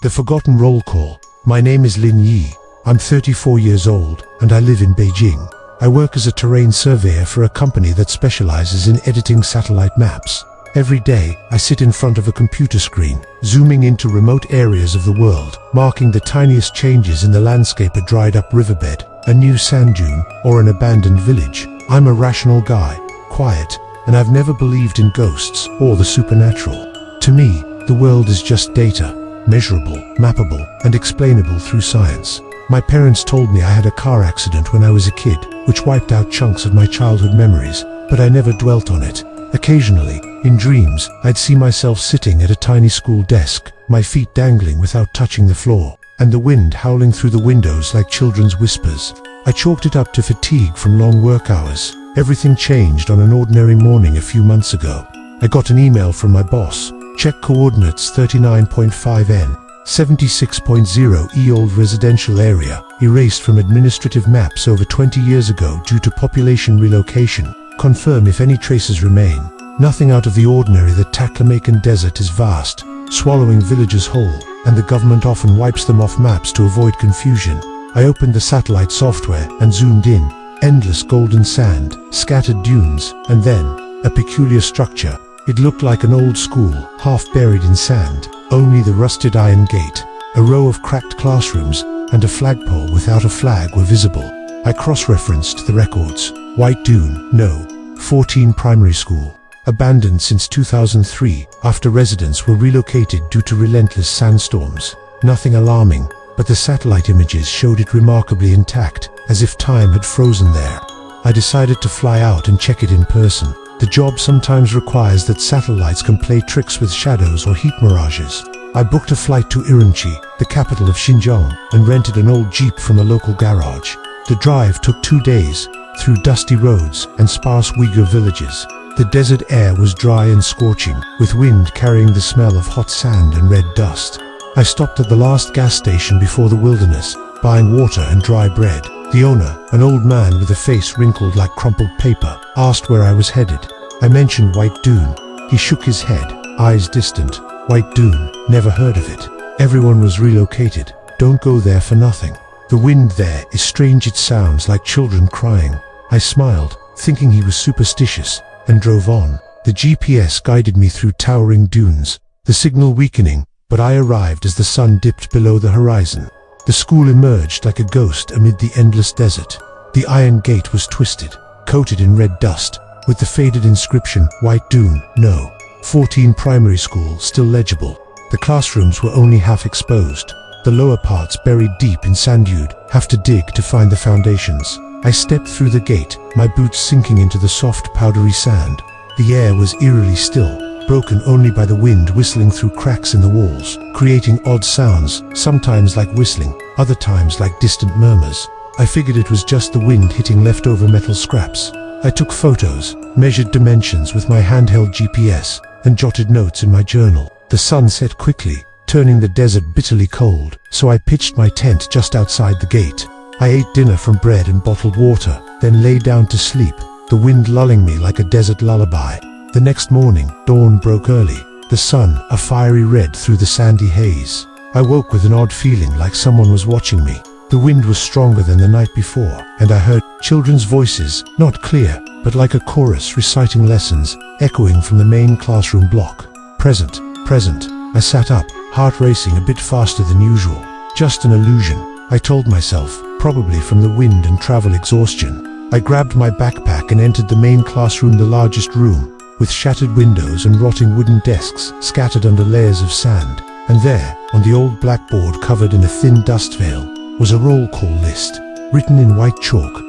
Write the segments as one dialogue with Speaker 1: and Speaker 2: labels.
Speaker 1: The Forgotten Roll Call. My name is Lin Yi. I'm 34 years old, and I live in Beijing. I work as a terrain surveyor for a company that specializes in editing satellite maps. Every day, I sit in front of a computer screen, zooming into remote areas of the world, marking the tiniest changes in the landscape: a dried-up riverbed, a new sand dune, or an abandoned village. I'm a rational guy, quiet, and I've never believed in ghosts or the supernatural. To me, the world is just data, measurable, mappable, and explainable through science. My parents told me I had a car accident when I was a kid, which wiped out chunks of my childhood memories, but I never dwelt on it. Occasionally, in dreams, I'd see myself sitting at a tiny school desk, my feet dangling without touching the floor, and the wind howling through the windows like children's whispers. I chalked it up to fatigue from long work hours. Everything changed on an ordinary morning a few months ago. I got an email from my boss. Check coordinates 39.5 N, 76.0 E. Old residential area, erased from administrative maps over 20 years ago due to population relocation. Confirm if any traces remain. Nothing out of the ordinary. The Taklamakan Desert is vast, swallowing villages whole, and the government often wipes them off maps to avoid confusion. I opened the satellite software and zoomed in. Endless golden sand, scattered dunes, and then a peculiar structure. It looked like an old school, half buried in sand. Only the rusted iron gate, a row of cracked classrooms, and a flagpole without a flag were visible. I cross-referenced the records. White Dune, no. 14 primary school. Abandoned since 2003, after residents were relocated due to relentless sandstorms. Nothing alarming, but the satellite images showed it remarkably intact, as if time had frozen there. I decided to fly out and check it in person. The job sometimes requires that satellites can play tricks with shadows or heat mirages. I booked a flight to Urumqi, the capital of Xinjiang, and rented an old jeep from a local garage. The drive took 2 days, through dusty roads and sparse Uyghur villages. The desert air was dry and scorching, with wind carrying the smell of hot sand and red dust. I stopped at the last gas station before the wilderness, buying water and dry bread. The owner, an old man with a face wrinkled like crumpled paper, asked where I was headed. I mentioned White Dune. He shook his head, eyes distant. White Dune, never heard of it. Everyone was relocated. Don't go there for nothing. The wind there is strange. It sounds like children crying. I smiled, thinking he was superstitious, and drove on. The GPS guided me through towering dunes, the signal weakening, but I arrived as the sun dipped below the horizon. The school emerged like a ghost amid the endless desert. The iron gate was twisted, coated in red dust, with the faded inscription, White Dune, no. 14 primary school still legible. The classrooms were only half exposed. The lower parts buried deep in sand. You'd have to dig to find the foundations. I stepped through the gate, my boots sinking into the soft, powdery sand. The air was eerily still, broken only by the wind whistling through cracks in the walls, creating odd sounds, sometimes like whistling, other times like distant murmurs. I figured it was just the wind hitting leftover metal scraps. I took photos, measured dimensions with my handheld GPS, and jotted notes in my journal. The sun set quickly, turning the desert bitterly cold, so I pitched my tent just outside the gate. I ate dinner from bread and bottled water, then lay down to sleep, the wind lulling me like a desert lullaby. The next morning, dawn broke early, the sun a fiery red through the sandy haze. I woke with an odd feeling like someone was watching me. The wind was stronger than the night before, and I heard children's voices, not clear, but like a chorus reciting lessons, echoing from the main classroom block. Present, present. I sat up, heart racing a bit faster than usual. Just an illusion, I told myself, probably from the wind and travel exhaustion. I grabbed my backpack and entered the main classroom, the largest room, with shattered windows and rotting wooden desks scattered under layers of sand. And there, on the old blackboard covered in a thin dust veil, was a roll call list, written in white chalk,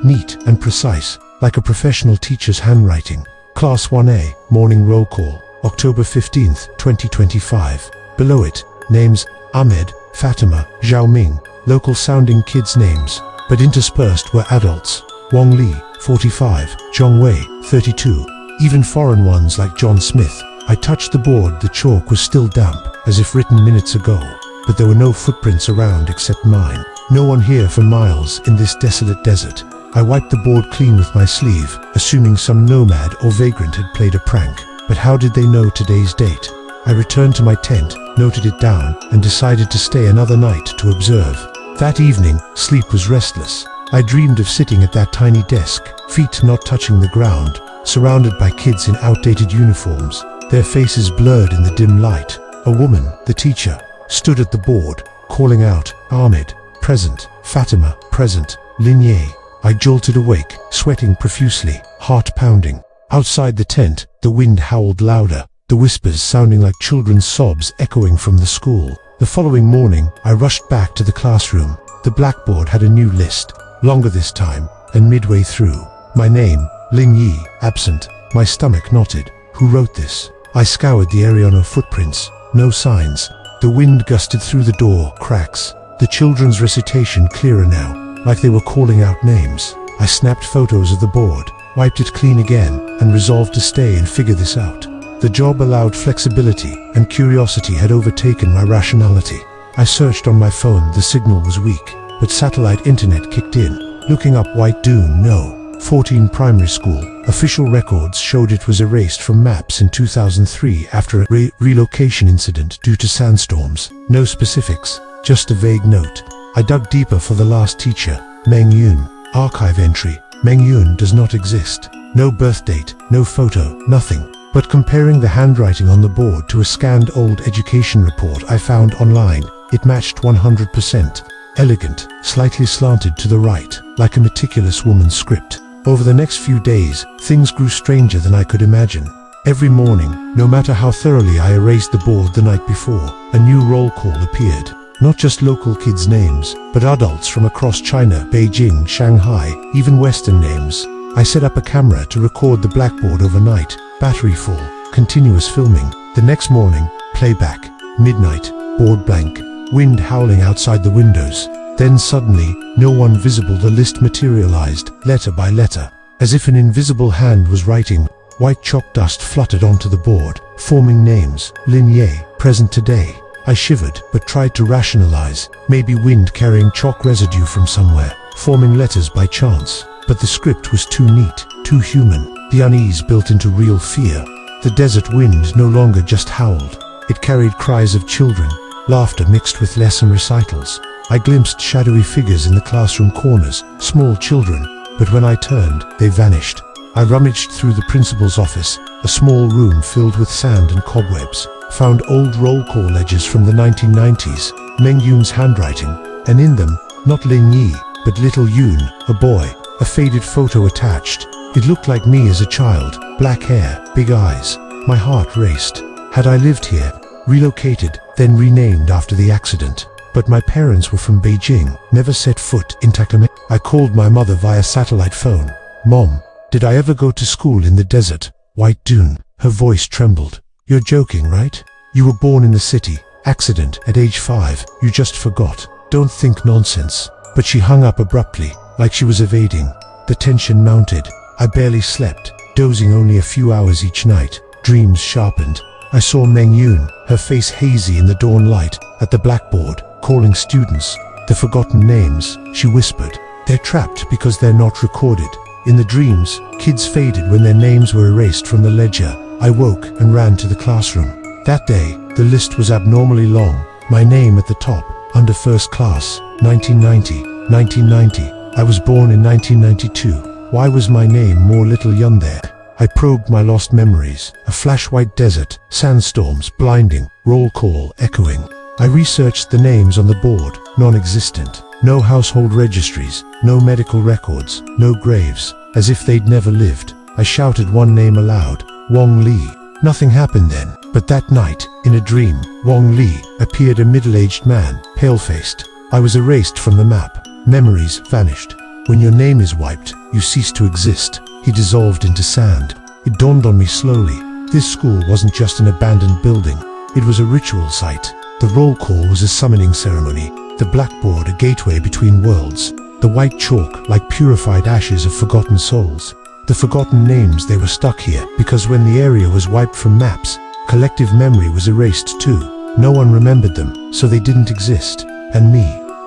Speaker 1: neat and precise, like a professional teacher's handwriting. Class 1A, morning roll call, October 15th, 2025. Below it, names: Ahmed, Fatima, Xiaoming, local-sounding kids' names, but interspersed were adults: Wang Li, 45, Zhong Wei, 32, even foreign ones like John Smith. I touched the board. The chalk was still damp, as if written minutes ago, but there were no footprints around except mine. No one here for miles in this desolate desert. I wiped the board clean with my sleeve, assuming some nomad or vagrant had played a prank. But how did they know today's date? I returned to my tent, noted it down, and decided to stay another night to observe. That evening, sleep was restless. I dreamed of sitting at that tiny desk, feet not touching the ground, surrounded by kids in outdated uniforms, their faces blurred in the dim light. A woman, the teacher, stood at the board, calling out, "Ahmed, present. Fatima, present. Lin Yi." I jolted awake, sweating profusely, heart pounding. Outside the tent, the wind howled louder, the whispers sounding like children's sobs echoing from the school. The following morning, I rushed back to the classroom. The blackboard had a new list, longer this time, and midway through, my name, Lin Yi, absent. My stomach knotted. Who wrote this? I scoured the area, no footprints, no signs. The wind gusted through the door cracks. The children's recitation clearer now, like they were calling out names. I snapped photos of the board, wiped it clean again, and resolved to stay and figure this out. The job allowed flexibility, and curiosity had overtaken my rationality. I searched on my phone. The signal was weak, but satellite internet kicked in. Looking up White Dune, no. 14 primary school. Official records showed it was erased from maps in 2003 after a relocation incident due to sandstorms. No specifics, just a vague note. I dug deeper for the last teacher, Meng Yun. Archive entry. Meng Yun does not exist. No birth date, no photo, nothing. But comparing the handwriting on the board to a scanned old education report I found online, it matched 100%. Elegant, slightly slanted to the right, like a meticulous woman's script. Over the next few days, things grew stranger than I could imagine. Every morning, no matter how thoroughly I erased the board the night before, a new roll call appeared. Not just local kids' names, but adults from across China, Beijing, Shanghai, even Western names. I set up a camera to record the blackboard overnight. Battery full, continuous filming. The next morning, playback. Midnight, board blank, wind howling outside the windows. Then suddenly, no one visible, the list materialized, letter by letter. As if an invisible hand was writing, white chalk dust fluttered onto the board, forming names. Lin Yi, present today. I shivered, but tried to rationalize. Maybe wind carrying chalk residue from somewhere, forming letters by chance. But the script was too neat, too human. The unease built into real fear. The desert wind no longer just howled. It carried cries of children, laughter mixed with lesson recitals. I glimpsed shadowy figures in the classroom corners, small children, but when I turned, they vanished. I rummaged through the principal's office, a small room filled with sand and cobwebs, found old roll call ledgers from the 1990s, Meng Yun's handwriting, and in them, not Lin Yi, but little Yun, a boy, a faded photo attached. It looked like me as a child, black hair, big eyes. My heart raced. Had I lived here, relocated, then renamed after the accident? But my parents were from Beijing, never set foot in Taklamakan. I called my mother via satellite phone. "Mom, did I ever go to school in the desert? White Dune." Her voice trembled. "You're joking, right? You were born in the city. Accident at age 5. You just forgot. Don't think nonsense." But she hung up abruptly, like she was evading. The tension mounted. I barely slept, dozing only a few hours each night. Dreams sharpened. I saw Meng Yun, her face hazy in the dawn light, at the blackboard, calling students. The forgotten names, she whispered. They're trapped because they're not recorded. In the dreams, kids faded when their names were erased from the ledger. I woke and ran to the classroom. That day, the list was abnormally long. My name at the top, under first class, 1990, 1990. I was born in 1992. Why was my name more Little Yun there? I probed my lost memories. A flash-white desert, sandstorms blinding, roll call echoing. I researched the names on the board, non-existent. No household registries, no medical records, no graves, as if they'd never lived. I shouted one name aloud, Wong Li. Nothing happened then, but that night, in a dream, Wong Li appeared, a middle-aged man, pale-faced. I was erased from the map. Memories vanished. When your name is wiped, you cease to exist. He dissolved into sand. It dawned on me slowly. This school wasn't just an abandoned building. It was a ritual site. The roll call was a summoning ceremony. The blackboard a gateway between worlds. The white chalk like purified ashes of forgotten souls. The forgotten names, they were stuck here because when the area was wiped from maps, collective memory was erased too. No one remembered them, so they didn't exist. And me,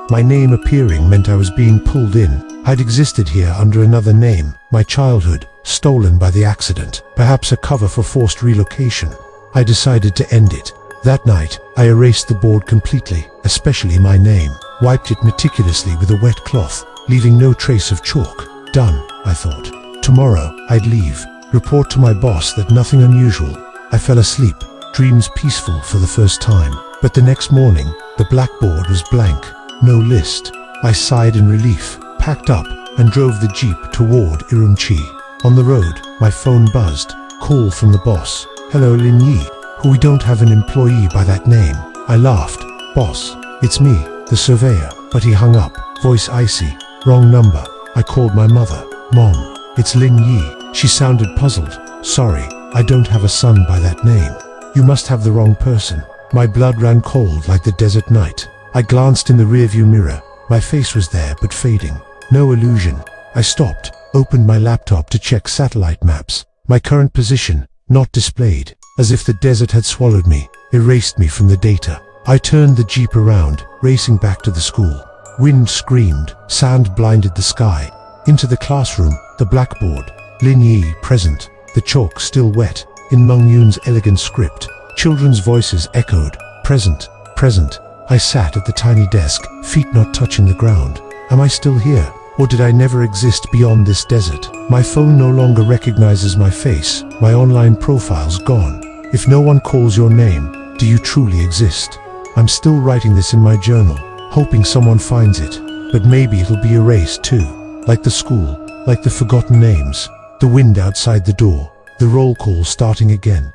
Speaker 1: my name appearing meant I was being pulled in. I'd existed here under another name, my childhood, stolen by the accident, perhaps a cover for forced relocation. I decided to end it. That night, I erased the board completely, especially my name, wiped it meticulously with a wet cloth, leaving no trace of chalk. Done, I thought. Tomorrow, I'd leave, report to my boss that nothing unusual. I fell asleep, dreams peaceful for the first time. But the next morning, the blackboard was blank, no list. I sighed in relief, packed up, and drove the jeep toward Urumqi. On the road, my phone buzzed. Call from the boss. Hello, Lin Yi. We don't have an employee by that name. I laughed. Boss, it's me, the surveyor. But he hung up, voice icy. Wrong number. I called my mother. Mom, it's Lin Yi. She sounded puzzled. Sorry, I don't have a son by that name. You must have the wrong person. My blood ran cold like the desert night. I glanced in the rearview mirror. My face was there but fading. No illusion. I stopped, opened my laptop to check satellite maps. My current position, not displayed, as if the desert had swallowed me, erased me from the data. I turned the jeep around, racing back to the school. Wind screamed, sand blinded the sky. Into the classroom, the blackboard. Lin Yi present, the chalk still wet, in Meng Yun's elegant script. Children's voices echoed, present, present. I sat at the tiny desk, feet not touching the ground. Am I still here, or did I never exist beyond this desert? My phone no longer recognizes my face, my online profile's gone. If no one calls your name, do you truly exist? I'm still writing this in my journal, hoping someone finds it, but maybe it'll be erased too. Like the school, like the forgotten names, the wind outside the door, the roll call starting again.